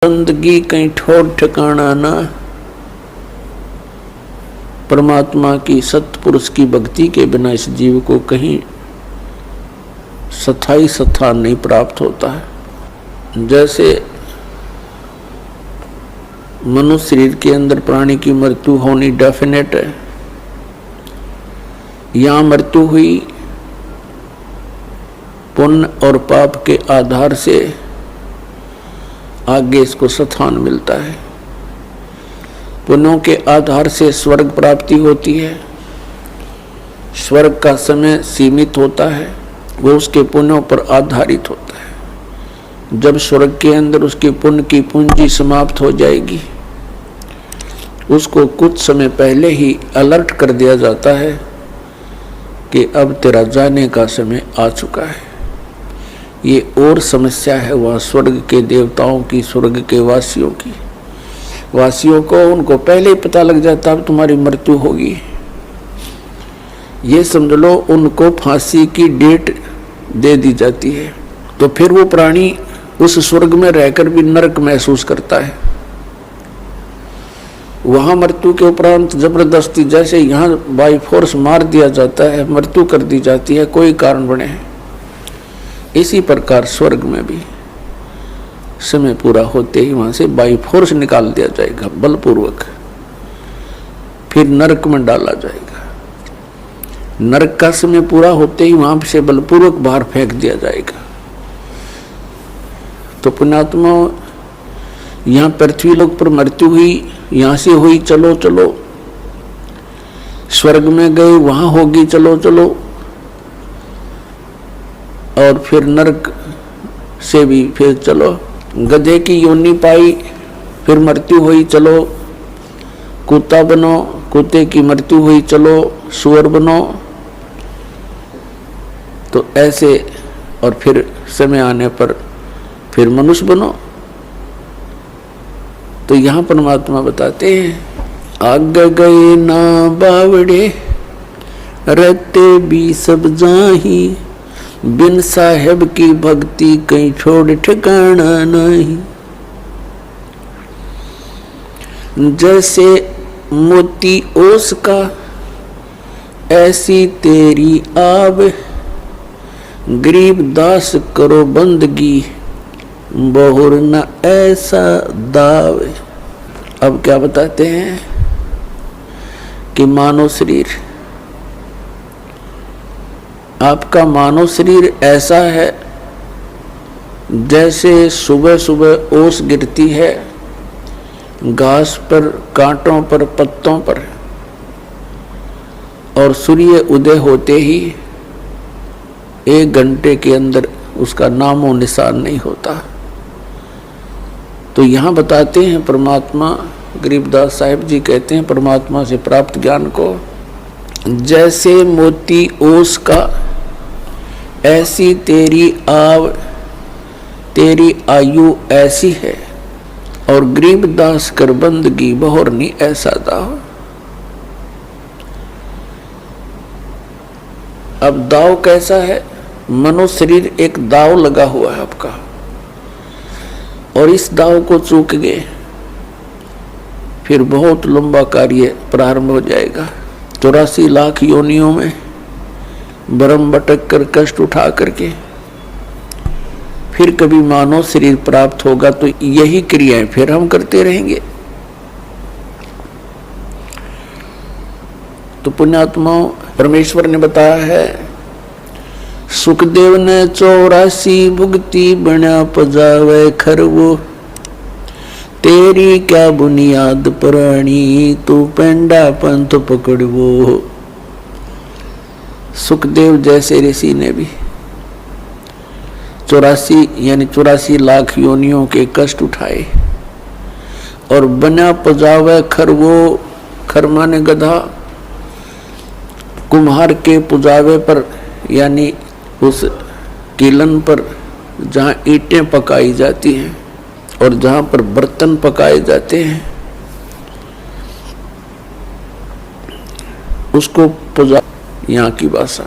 जिंदगी कहीं ठोर ठिकाना ना। परमात्मा की सत्पुरुष की भक्ति के बिना इस जीव को कहीं स्थायी स्थान नहीं प्राप्त होता है। जैसे मनुष्य शरीर के अंदर प्राणी की मृत्यु होनी डेफिनेट है। यहाँ मृत्यु हुई पुण्य और पाप के आधार से आगे इसको स्थान मिलता है। पुण्यों के आधार से स्वर्ग प्राप्ति होती है। स्वर्ग का समय सीमित होता है, वो उसके पुण्यों पर आधारित होता है। जब स्वर्ग के अंदर उसके पुण्य की पूंजी समाप्त हो जाएगी, उसको कुछ समय पहले ही अलर्ट कर दिया जाता है कि अब तेरा जाने का समय आ चुका है। ये और समस्या है वहाँ स्वर्ग के देवताओं की, स्वर्ग के वासियों की। वासियों को उनको पहले ही पता लग जाता अब तुम्हारी मृत्यु होगी। ये समझ लो उनको फांसी की डेट दे दी जाती है। तो फिर वो प्राणी उस स्वर्ग में रहकर भी नरक महसूस करता है। वहां मृत्यु के उपरांत जबरदस्ती जैसे यहाँ बाई फोर्स मार दिया जाता है, मृत्यु कर दी जाती है कोई कारण बने, इसी प्रकार स्वर्ग में भी समय पूरा होते ही वहां से बाई फोर्स निकाल दिया जाएगा बलपूर्वक, फिर नरक में डाला जाएगा। नरक का समय पूरा होते ही वहां से बलपूर्वक बाहर फेंक दिया जाएगा। तो पुण्यात्मा यहाँ पृथ्वी लोक पर मृत्यु हुई, यहाँ से हुई चलो चलो, स्वर्ग में गए वहां होगी चलो चलो, और फिर नरक से भी फिर चलो, गधे की योनि पाई फिर मृत्यु हुई चलो, कुत्ता बनो, कुत्ते की मृत्यु हुई चलो, सुअर बनो। तो ऐसे और फिर समय आने पर फिर मनुष्य बनो। तो यहाँ परमात्मा बताते हैं आगे गए ना बावड़े रहते भी सब जाही, बिन साहेब की भक्ति कहीं छोड़ ठिकाना नहीं। जैसे मोती ओस का ऐसी तेरी आव, गरीब दास करो बंदगी बहुर न ऐसा दाव। अब क्या बताते हैं कि मानव शरीर, आपका मानव शरीर ऐसा है जैसे सुबह सुबह ओस गिरती है घास पर, कांटों पर, पत्तों पर, और सूर्य उदय होते ही 1 घंटे के अंदर उसका नामो निशान नहीं होता। तो यहाँ बताते हैं परमात्मा, गरीबदास साहिब जी कहते हैं परमात्मा से प्राप्त ज्ञान को, जैसे मोती ओस का ऐसी तेरी आव, तेरी आयु ऐसी है, और गरीब दास कर बंदगी बहुरनी ऐसा दाव। अब दाव कैसा है? मनुष्य शरीर एक दाव लगा हुआ है आपका, और इस दाव को चूक गए फिर बहुत लंबा कार्य प्रारंभ हो जाएगा। 84 लाख योनियों में भ्रम भटक कर कष्ट उठा करके फिर कभी मानव शरीर प्राप्त होगा। तो यही क्रियाएं फिर हम करते रहेंगे। तो पुण्यात्माओं, परमेश्वर ने बताया है, सुखदेव ने 84 भुगती बना पजावे खरवो, तेरी क्या बुनियाद पुरानी तू पेंडा पंथ पकड़वो। सुखदेव जैसे ऋषि ने भी 84 लाख योनियों के कष्ट उठाए, और बना पजावे खरवो, खर माने गधा, कुम्हार के पुजावे पर यानी उस कीलन पर जहाँ ईंटें पकाई जाती हैं और जहाँ पर बर्तन पकाए जाते हैं, उसको पुजा, यहाँ की भाषा।